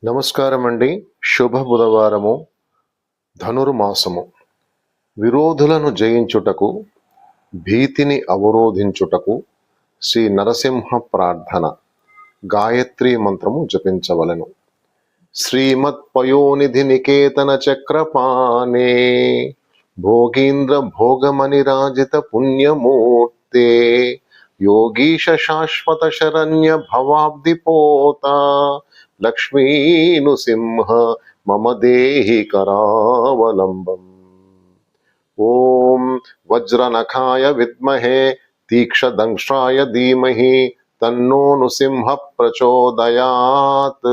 నమస్కారం అండి. శుభ బుధవారము, ధనుర్మాసము. విరోధులను జయించుటకు, భీతిని అవరోధించుటకు శ్రీ నరసింహ ప్రార్థన గాయత్రీ మంత్రము జపించవలెను. శ్రీమత్పయోనిధి నికేతన చక్రపాణే భోగీంద్ర భోగమనిరాజిత పుణ్యమూర్తే యోగీశ శాశ్వత శరణ్య భవాబ్దిపోత లక్ష్మీ నృసింహ మమ దేహి కరావలంబం. ఓం వజ్రనఖాయ విద్మహే తీక్షదంష్ట్రాయ ధీమహి తన్నో నృసింహ ప్రచోదయాత్.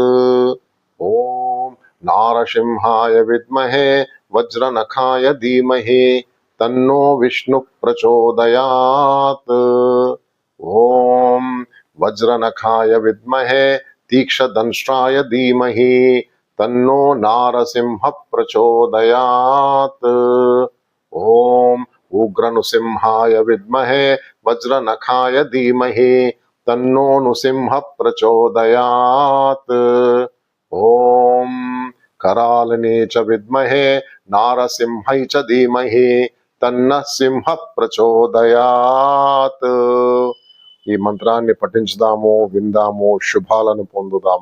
ఓం నారసింహాయ విద్మహే వజ్రనఖాయ ధీమహి తన్నో విష్ణు ప్రచోదయాత్. ఓం వజ్రనఖాయ విద్మహే తీక్షదంష్ట్రాయ ధీమహి తన్నో నారసింహ ప్రచోదయాత్. ఓం ఉగ్రనృసింహాయ విద్మహే వజ్రనఖాయ ధీమహి తన్నో నృసింహ ప్రచోదయాత్. ఓం కరాళనే చ విద్మహే నారసింహై చ ధీమహి తన్నః సింహ ప్రచోదయాత్. ఈ మంత్రాన్ని పఠించుదాము, విందాము, శుభాలను పొందుదాము.